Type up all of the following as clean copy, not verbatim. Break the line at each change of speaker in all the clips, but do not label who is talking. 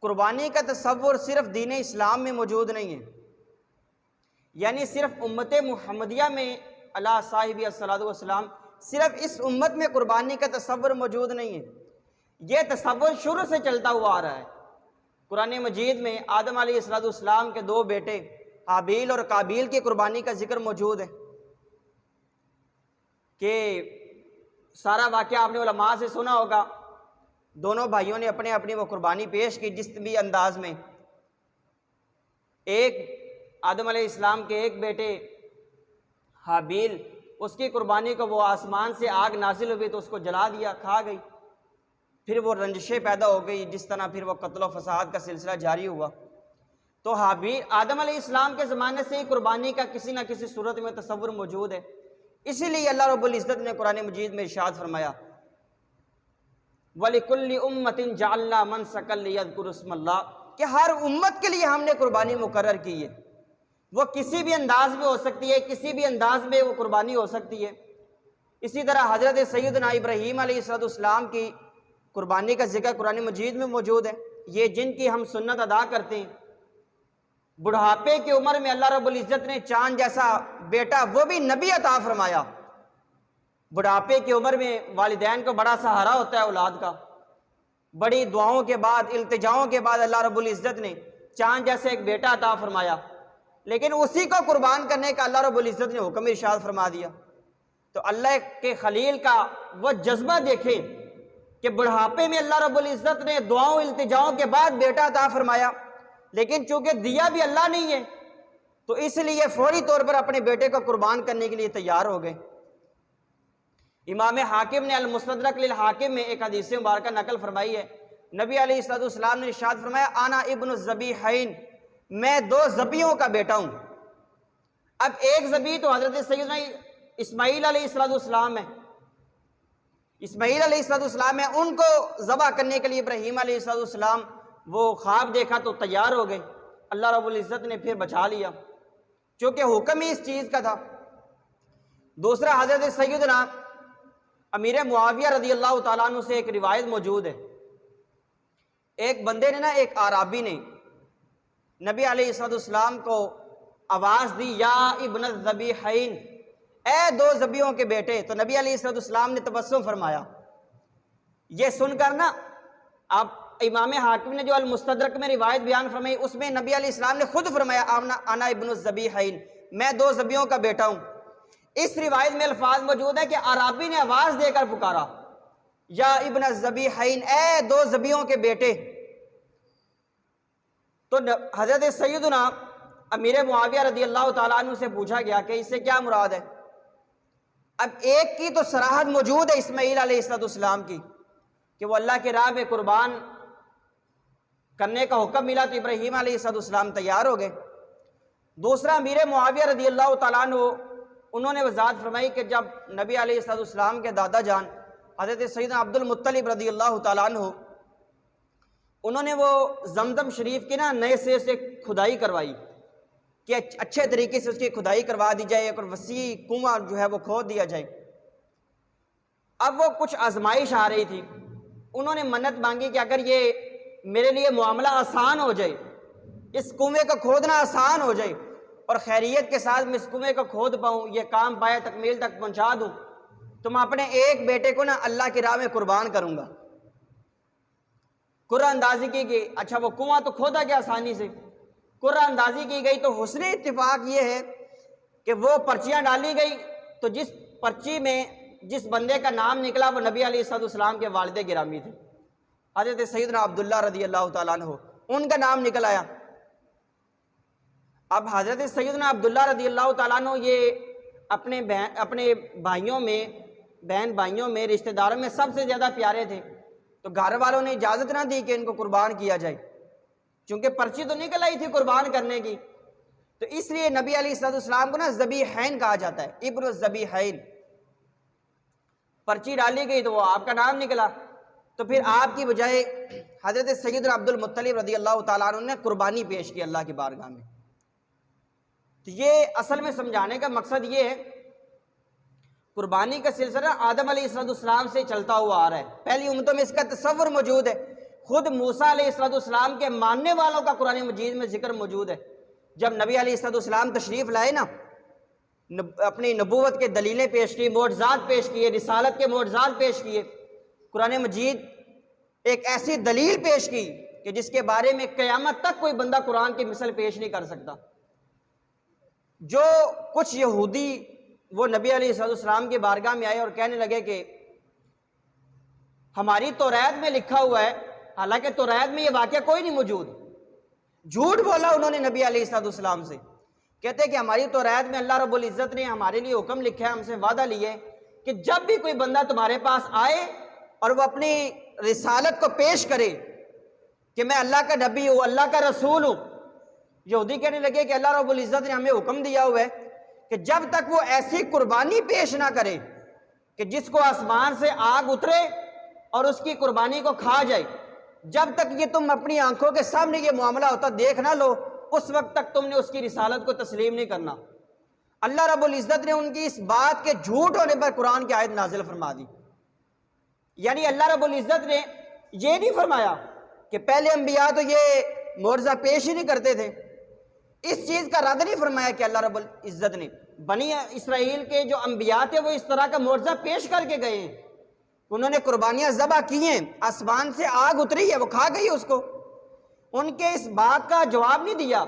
قربانی کا تصور صرف دین اسلام میں موجود نہیں ہے، یعنی صرف امت محمدیہ میں اللہ صاحب الصلاۃ والسلام صرف اس امت میں قربانی کا تصور موجود نہیں ہے، یہ تصور شروع سے چلتا ہوا آ رہا ہے۔ قرآن مجید میں آدم علیہ السلام کے دو بیٹے حابیل اور قابیل کی قربانی کا ذکر موجود ہے کہ سارا واقعہ آپ نے علماء سے سنا ہوگا، دونوں بھائیوں نے اپنے اپنی وہ قربانی پیش کی جس بھی انداز میں۔ ایک آدم علیہ السلام کے ایک بیٹے حابیل، اس کی قربانی کو وہ آسمان سے آگ نازل ہوئی تو اس کو جلا دیا، کھا گئی، پھر وہ رنجشیں پیدا ہو گئی، جس طرح پھر وہ قتل و فساد کا سلسلہ جاری ہوا۔ تو حابیل آدم علیہ السلام کے زمانے سے ہی قربانی کا کسی نہ کسی صورت میں تصور موجود ہے، اسی لیے اللہ رب العزت نے قرآن مجید میں ارشاد فرمایا وَلِكُلِّ أُمَّةٍ جَعَلْنَا مَنْسَكًا لِيَذْكُرُوا اسْمَ اللَّهِ، کہ ہر امت کے لیے ہم نے قربانی مقرر کی ہے، وہ کسی بھی انداز میں ہو سکتی ہے، کسی بھی انداز میں وہ قربانی ہو سکتی ہے۔ اسی طرح حضرت سیدنا ابراہیم علیہ السلام کی قربانی کا ذکر قرآن مجید میں موجود ہے، یہ جن کی ہم سنت ادا کرتے ہیں۔ بڑھاپے کی عمر میں اللہ رب العزت نے چاند جیسا بیٹا، وہ بھی نبی عطا فرمایا۔ بڑھاپے کی عمر میں والدین کو بڑا سہارا ہوتا ہے اولاد کا، بڑی دعاؤں کے بعد التجاؤں کے بعد اللہ رب العزت نے چاند جیسے ایک بیٹا عطا فرمایا، لیکن اسی کو قربان کرنے کا اللہ رب العزت نے حکم ارشاد فرما دیا۔ تو اللہ کے خلیل کا وہ جذبہ دیکھیں کہ بڑھاپے میں اللہ رب العزت نے دعاؤں التجاؤں کے بعد بیٹا عطا فرمایا، لیکن چونکہ دیا بھی اللہ نہیں ہے تو اس لیے فوری طور پر اپنے بیٹے کو قربان کرنے کے لیے تیار ہو گئے۔ امام حاکم نے المستدرک للحاکم میں ایک حدیث مبارکہ نقل فرمائی ہے، نبی علیہ السلام نے ارشاد فرمایا انا ابن الذبیحین، میں دو ذبیحوں کا بیٹا ہوں۔ اب ایک ذبیح تو حضرت سیدنا اسماعیل علیہ السلام ہے، اسماعیل علیہ السلام ہے، ان کو ذبح کرنے کے لیے ابراہیم علیہ السلام وہ خواب دیکھا تو تیار ہو گئے، اللہ رب العزت نے پھر بچا لیا چونکہ حکم ہی اس چیز کا تھا۔ دوسرا حضرت سیدنا امیر معاویہ رضی اللہ تعالیٰ عنہ سے ایک روایت موجود ہے، ایک بندے نے ایک اعرابی نے نبی علیہ السلام کو آواز دی یا ابن الذبیحین، اے دو ذبیحوں کے بیٹے، تو نبی علیہ السلام نے تبسم فرمایا۔ یہ سن کر اب امام حاکم نے جو المستدرک میں روایت بیان فرمائی اس میں نبی علیہ السلام نے خود فرمایا انا ابن الذبیحین، میں دو ذبیحوں کا بیٹا ہوں۔ اس روایت میں الفاظ موجود ہے کہ اعرابی نے آواز دے کر پکارا یا ابن الذبیحین، اے دو ذبیحوں کے بیٹے۔ تو حضرت سیدنا امیر معاویہ رضی اللہ تعالیٰ عنہ سے پوچھا گیا کہ اس سے کیا مراد ہے؟ اب ایک کی تو صراحت موجود ہے اسماعیل علیہ السلام کی کہ وہ اللہ کے راہ میں قربان کرنے کا حکم ملا تو ابراہیم علیہ السلام تیار ہو گئے۔ دوسرا امیر معاویہ رضی اللہ تعالیٰ عنہ، انہوں نے وضاحت فرمائی کہ جب نبی علیہ السلام کے دادا جان حضرت سیدنا عبد المطلب رضی اللہ تعالیٰ عنہ، انہوں نے وہ زمزم شریف کی نئے سرے سے کھدائی کروائی کہ اچھے طریقے سے اس کی کھدائی کروا دی جائے اور وسیع کنواں جو ہے وہ کھود دیا جائے۔ اب وہ کچھ آزمائش آ رہی تھی، انہوں نے منت مانگی کہ اگر یہ میرے لیے معاملہ آسان ہو جائے، اس کنویں کو کھودنا آسان ہو جائے اور خیریت کے ساتھ میں اس کنویں کو کھود پاؤں، یہ کام پائے تکمیل تک پہنچا دوں، تو میں اپنے ایک بیٹے کو اللہ کی راہ میں قربان کروں گا۔ قرعہ اندازی کی گئی، اچھا وہ کنواں تو کھودا گیا آسانی سے، قرعہ اندازی کی گئی تو حسن اتفاق یہ ہے کہ وہ پرچیاں ڈالی گئی تو جس پرچی میں جس بندے کا نام نکلا وہ نبی علیہ السلام کے والد گرامی تھے، حضرت سیدنا عبداللہ رضی اللہ تعالیٰ عنہ، ان کا نام نکل آیا۔ اب حضرت سیدنا عبداللہ رضی اللہ تعالیٰ عنہ یہ اپنے بھائیوں میں، بہن بھائیوں میں، رشتہ داروں میں سب سے زیادہ پیارے تھے، تو گھر والوں نے اجازت نہ دی کہ ان کو قربان کیا جائے، چونکہ پرچی تو نکل آئی تھی قربان کرنے کی، تو اس لیے نبی علیہ السلام کو ذبیحین کہا جاتا ہے، ابن الذبیحین۔ پرچی ڈالی گئی تو وہ آپ کا نام نکلا، تو پھر آپ کی بجائے حضرت سیدنا عبد المطلب رضی اللہ تعالیٰ عنہ نے قربانی پیش کی اللہ کی بارگاہ میں۔ تو یہ اصل میں سمجھانے کا مقصد یہ ہے، قربانی کا سلسلہ آدم علیہ السلام سے چلتا ہوا آ رہا ہے، پہلی امتوں میں اس کا تصور موجود ہے، خود موسیٰ علیہ السلام کے ماننے والوں کا قرآن مجید میں ذکر موجود ہے۔ جب نبی علیہ السلام تشریف لائے نا، اپنی نبوت کے دلیلیں پیش کی، معجزات پیش کیے، رسالت کے معجزات پیش کیے، قرآن مجید ایک ایسی دلیل پیش کی کہ جس کے بارے میں قیامت تک کوئی بندہ قرآن کی مثل پیش نہیں کر سکتا۔ جو کچھ یہودی وہ نبی علیہ السلام کی بارگاہ میں آئے اور کہنے لگے کہ ہماری توریت میں لکھا ہوا ہے، حالانکہ توریت میں یہ واقعہ کوئی نہیں موجود۔ جھوٹ بولا انہوں نے نبی علیہ السلام سے، کہتے ہیں کہ ہماری توریت میں اللہ رب العزت نے ہمارے لیے حکم لکھا ہے، ہم سے وعدہ لیے کہ جب بھی کوئی بندہ تمہارے پاس آئے اور وہ اپنی رسالت کو پیش کرے کہ میں اللہ کا نبی ہوں، اللہ کا رسول ہوں، یہودی کہنے لگے کہ اللہ رب العزت نے ہمیں حکم دیا ہوا ہے کہ جب تک وہ ایسی قربانی پیش نہ کرے کہ جس کو آسمان سے آگ اترے اور اس کی قربانی کو کھا جائے، جب تک یہ تم اپنی آنکھوں کے سامنے یہ معاملہ ہوتا دیکھ نہ لو، اس وقت تک تم نے اس کی رسالت کو تسلیم نہیں کرنا۔ اللہ رب العزت نے ان کی اس بات کے جھوٹ ہونے پر قرآن کی آیت نازل فرما دی۔ یعنی اللہ رب العزت نے یہ نہیں فرمایا کہ پہلے انبیاء تو یہ معجزہ پیش ہی نہیں کرتے تھے، اس چیز کا رد نہیں فرمایا کہ اللہ رب العزت نے بنی اسرائیل کے جو انبیاء تھے وہ اس طرح کا معجزہ پیش کر کے گئے ہیں، انہوں نے قربانیاں ذبح کی ہیں، آسمان سے آگ اتری ہے، وہ کھا گئی اس کو۔ ان کے اس بات کا جواب نہیں دیا،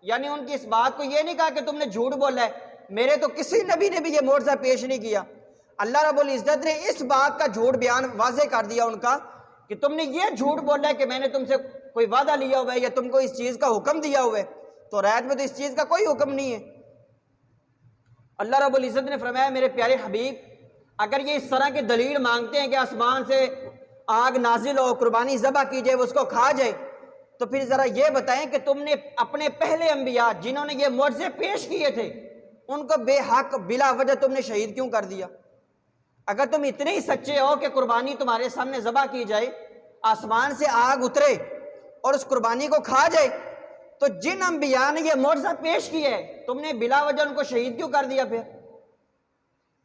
یعنی ان کی اس بات کو یہ نہیں کہا کہ تم نے جھوٹ بولا ہے، میرے تو کسی نبی نے بھی یہ معجزہ پیش نہیں کیا۔ اللہ رب العزت نے اس بات کا جھوٹ بیان واضح کر دیا ان کا کہ تم نے یہ جھوٹ بولا ہے کہ میں نے تم سے کوئی وعدہ لیا ہوا ہے یا تم کو اس چیز کا حکم دیا ہوا ہے، تو توریت میں تو اس چیز کا کوئی حکم نہیں ہے۔ اللہ رب العزت نے فرمایا میرے پیارے حبیب، اگر یہ اس طرح کی دلیل مانگتے ہیں کہ آسمان سے آگ نازل ہو، قربانی ذبح کی جائے، وہ اس کو کھا جائے، تو پھر ذرا یہ بتائیں کہ تم نے اپنے پہلے انبیاء جنہوں نے یہ معجزے پیش کیے تھے ان کو بے حق بلا وجہ تم نے شہید کیوں کر دیا؟ اگر تم اتنے ہی سچے ہو کہ قربانی تمہارے سامنے ذبح کی جائے، آسمان سے آگ اترے اور اس قربانی کو کھا جائے، تو جن انبیاء نے یہ معجزہ پیش کیا ہے تم نے بلا وجہ ان کو شہید کیوں کر دیا پھر؟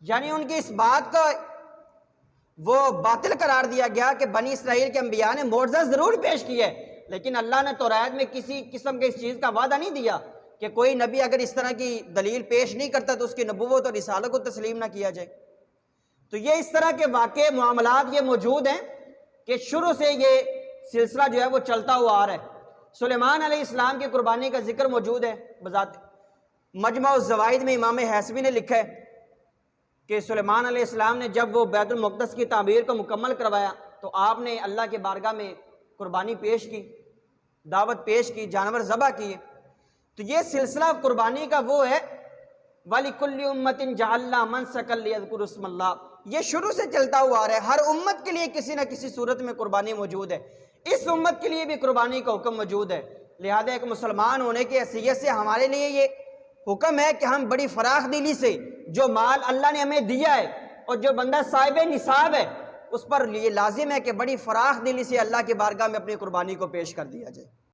یعنی ان کی اس بات کا وہ باطل قرار دیا گیا کہ بنی اسرائیل کے انبیاء نے معجزہ ضرور پیش کیا ہے، لیکن اللہ نے توریت میں کسی قسم کے اس چیز کا وعدہ نہیں دیا کہ کوئی نبی اگر اس طرح کی دلیل پیش نہیں کرتا تو اس کی نبوت اور رسالت کو تسلیم نہ کیا جائے۔ تو یہ اس طرح کے واقع معاملات یہ موجود ہیں کہ شروع سے یہ سلسلہ جو ہے وہ چلتا ہوا آ رہا ہے۔ سلیمان علیہ السلام کی قربانی کا ذکر موجود ہے بذات مجمع الزوائد میں امام حیثمی نے لکھا ہے کہ سلیمان علیہ السلام نے جب وہ بیت المقدس کی تعمیر کو مکمل کروایا تو آپ نے اللہ کے بارگاہ میں قربانی پیش کی، دعوت پیش کی، جانور ذبح کیے۔ تو یہ سلسلہ قربانی کا وہ ہے وَلِكُلِّ أُمَّةٍ جَعَلْنَا مَنسَكًا لِيَذْكُرُوا اسْمَ اللَّهِ، یہ شروع سے چلتا ہوا آ رہا ہے، ہر امت کے لیے کسی نہ کسی صورت میں قربانی موجود ہے، اس امت کے لیے بھی قربانی کا حکم موجود ہے۔ لہذا ایک مسلمان ہونے کی حیثیت سے ہمارے لیے یہ حکم ہے کہ ہم بڑی فراخ دلی سے جو مال اللہ نے ہمیں دیا ہے اور جو بندہ صاحب نصاب ہے اس پر یہ لازم ہے کہ بڑی فراخ دلی سے اللہ کی بارگاہ میں اپنی قربانی کو پیش کر دیا جائے۔